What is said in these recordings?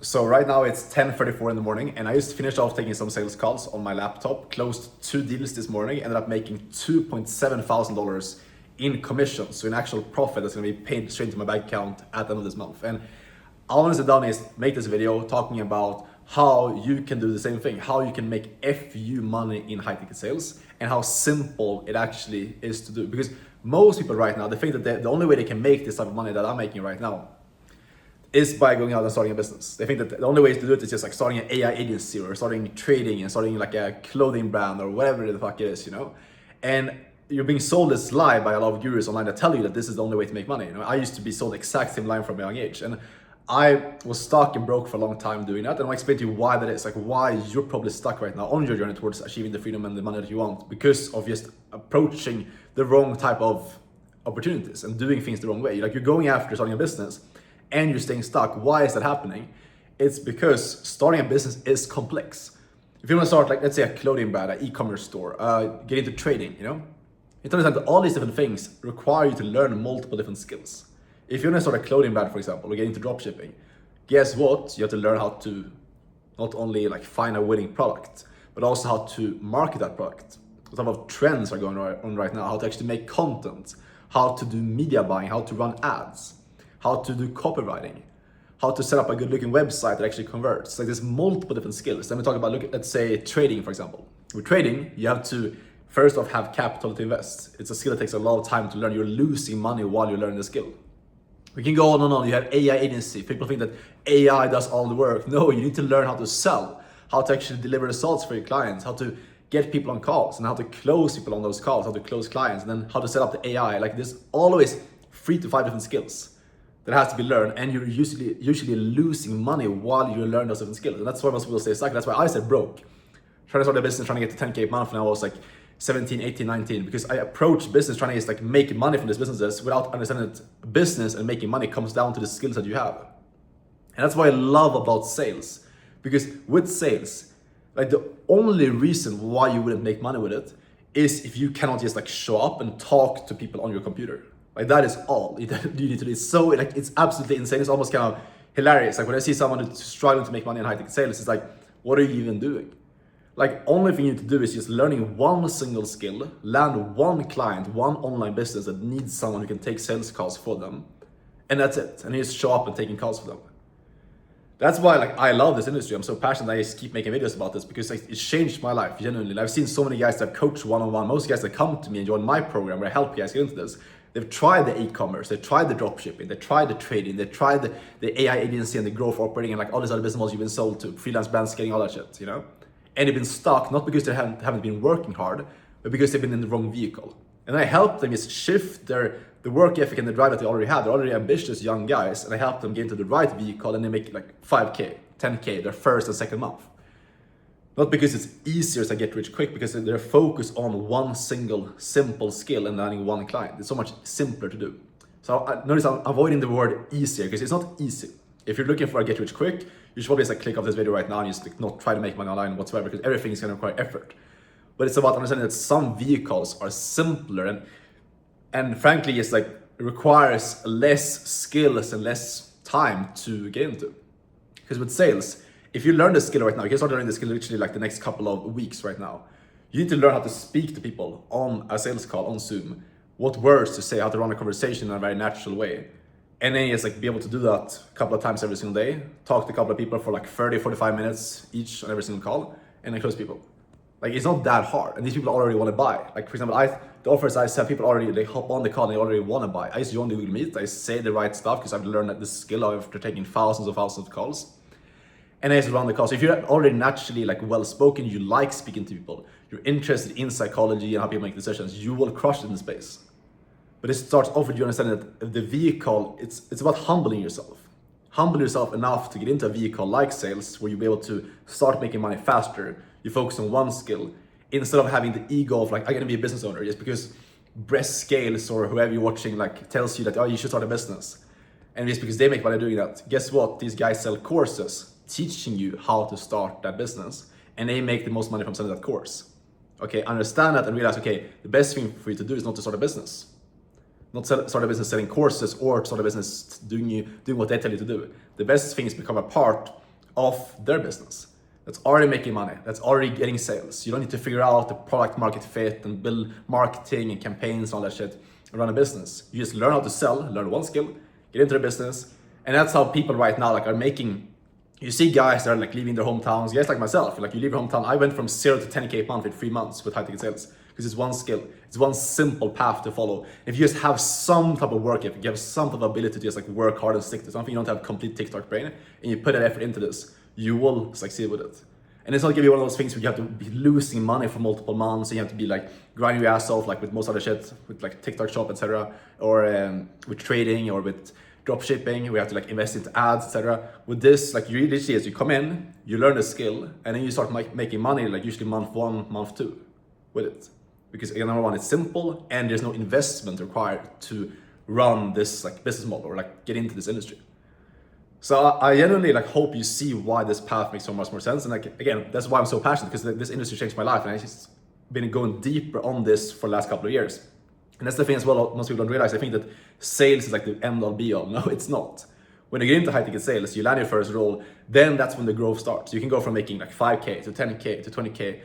So right now it's 10:34 in the morning, and I just finished off taking some sales calls on my laptop, closed 2 deals this morning, ended up making $2,700 in commissions, so in actual profit that's gonna be paid straight into my bank account at the end of this month. And all I wanted to done is make this video talking about how you can do the same thing, how you can make FU money in high ticket sales, and how simple it actually is to do. Because most people right now, they think that the only way they can make this type of money that I'm making right now is by going out and starting a business. They think that the only way to do it is just like starting an AI agency or starting trading and starting like a clothing brand or whatever the fuck it is, you know? And you're being sold this lie by a lot of gurus online that tell you that this is the only way to make money. You know, I used to be sold the exact same line from a young age. And I was stuck and broke for a long time doing that. And I'll explain to you why that is, like why you're probably stuck right now on your journey towards achieving the freedom and the money that you want because of just approaching the wrong type of opportunities and doing things the wrong way. Like you're going after starting a business and you're staying stuck. Why is that happening? It's because starting a business is complex. If you want to start, like, let's say a clothing brand, an e-commerce store, get into trading, you know, it turns out that all these different things require you to learn multiple different skills. If you want to start a clothing brand, for example, or get into dropshipping, guess what? You have to learn how to not only like find a winning product, but also how to market that product. What type of trends are going on right now, how to actually make content, how to do media buying, how to run ads, how to do copywriting, how to set up a good looking website that actually converts. Like there's multiple different skills. Then we talk about, let's say trading, for example. With trading, you have to first off have capital to invest. It's a skill that takes a lot of time to learn. You're losing money while you're learning the skill. We can go on and on. You have AI agency. People think that AI does all the work. No, you need to learn how to sell, how to actually deliver results for your clients, how to get people on calls and how to close people on those calls, how to close clients, and then how to set up the AI. Like there's always 3 to 5 different skills that has to be learned, and you're usually losing money while you learn those different skills. And that's why most people stay stuck. That's why I said broke. Trying to start a business, trying to get to 10K a month when I was like 17, 18, 19, because I approached business trying to just like make money from these businesses without understanding that business and making money comes down to the skills that you have. And that's what I love about sales, because with sales, like the only reason why you wouldn't make money with it is if you cannot just like show up and talk to people on your computer. Like that is all you need to do. It's so like, it's absolutely insane. It's almost kind of hilarious. Like when I see someone who's struggling to make money in high ticket sales, it's like, what are you even doing? Like only thing you need to do is just learning one single skill, land one client, one online business that needs someone who can take sales calls for them. And that's it. And you just show up and taking calls for them. That's why like I love this industry. I'm so passionate. I just keep making videos about this because like, it's changed my life genuinely. I've seen so many guys that coach one-on-one. Most guys that come to me and join my program where I help guys get into this, they've tried the e-commerce, they tried the dropshipping, they tried the trading, they tried the AI agency and the growth operating and like all these other business models you've been sold to, freelance brand scaling, all that shit, you know? And they've been stuck, not because they haven't been working hard, but because they've been in the wrong vehicle. And I help them just shift the work ethic and the drive that they already have. They're already ambitious young guys, and I help them get into the right vehicle and they make like 5K, 10K, their first and second month. Not because it's easier to get rich quick, because they're focused on one single simple skill and landing one client. It's so much simpler to do. So notice I'm avoiding the word easier because it's not easy. If you're looking for a get rich quick, you should probably just like click off this video right now and just like not try to make money online whatsoever, because everything is going to require effort. But it's about understanding that some vehicles are simpler and frankly it's like it requires less skills and less time to get into. Because with sales, if you learn the skill right now, you can start learning the skill literally like the next couple of weeks right now. You need to learn how to speak to people on a sales call on Zoom, what words to say, how to run a conversation in a very natural way. And then just like be able to do that a couple of times every single day, talk to a couple of people for like 30, 45 minutes each on every single call, and then close people. Like it's not that hard. And these people already want to buy. Like for example, the offers I sell, people already, they hop on the call and they already want to buy. I just join the Google Meet, I say the right stuff because I've learned that this skill after taking thousands of calls. And I just run the call. So if you're already naturally like well-spoken, you like speaking to people, you're interested in psychology and how people make decisions, you will crush it in the space. But it starts off with you understanding that the vehicle, it's about humbling yourself. Humble yourself enough to get into a vehicle like sales where you'll be able to start making money faster. You focus on one skill instead of having the ego of like, I'm gonna be a business owner just because Breast Scales or whoever you're watching like tells you that, oh, you should start a business. And just because they make money doing that, guess what? These guys sell courses teaching you how to start that business, and they make the most money from selling that course. Okay, understand that and realize, okay, the best thing for you to do is not to start a business. Not start a business selling courses or start a business doing what they tell you to do. The best thing is become a part of their business that's already making money, that's already getting sales. You don't need to figure out the product market fit and build marketing and campaigns and all that shit and run a business. You just learn how to sell, learn one skill, get into the business. And that's how people right now like are making. You see guys that are like leaving their hometowns, guys like myself, like you leave your hometown. I went from 0 to 10K a month in 3 months with high ticket sales because it's one skill, it's one simple path to follow. If you just have some type of work ethic, you have some type of ability to just like work hard and stick to something, you don't have complete TikTok brain, and you put that effort into this, you will succeed with it. And it's not gonna be one of those things where you have to be losing money for multiple months and you have to be like grinding your ass off like with most other shit, with like TikTok shop, etc. Or with trading or with drop shipping, we have to like invest into ads, etc. With this, like you literally, as you come in, you learn a skill, and then you start making money, like usually month 1, month 2 with it. Because again, number one, it's simple and there's no investment required to run this like business model or like get into this industry. So I genuinely like hope you see why this path makes so much more sense. And like again, that's why I'm so passionate, because this industry changed my life, and I've just been going deeper on this for the last couple of years. And that's the thing as well, most people don't realize. I think that sales is like the end all be all. No, it's not. When you get into high ticket sales, you land your first role, then that's when the growth starts. You can go from making like 5K to 10K to 20K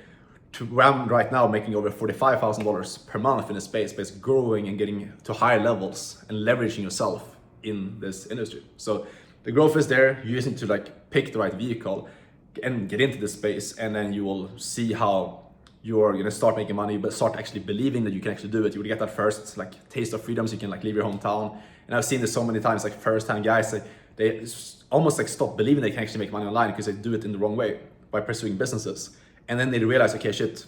to right now making over $45,000 per month in a space, basically growing and getting to higher levels and leveraging yourself in this industry. So the growth is there. You just need to like pick the right vehicle and get into this space, and then you will see how you're gonna start making money, but start actually believing that you can actually do it. You will get that first like taste of freedom, so you can like leave your hometown. And I've seen this so many times, like first-time guys, they almost like stop believing they can actually make money online because they do it in the wrong way by pursuing businesses. And then they realize, okay, shit,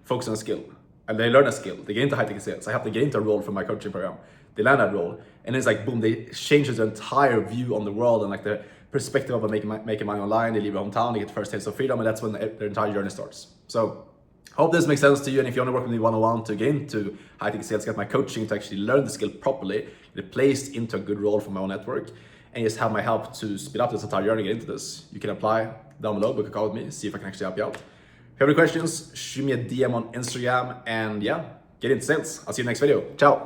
focus on a skill. And they learn a skill. They get into high ticket sales. I have to get into a role from my coaching program. They land that role, and it's like boom, they change their entire view on the world and like the perspective of making money online. They leave their hometown, they get the first taste of freedom, and that's when their entire journey starts. So hope this makes sense to you. And if you want to work with me one-on-one to get into high ticket sales, get my coaching to actually learn the skill properly, get placed into a good role for my own network, and just have my help to speed up this entire journey, get into this, you can apply down below, book a call with me, see if I can actually help you out. If you have any questions, shoot me a DM on Instagram, and yeah, get into sales. I'll see you in the next video. Ciao.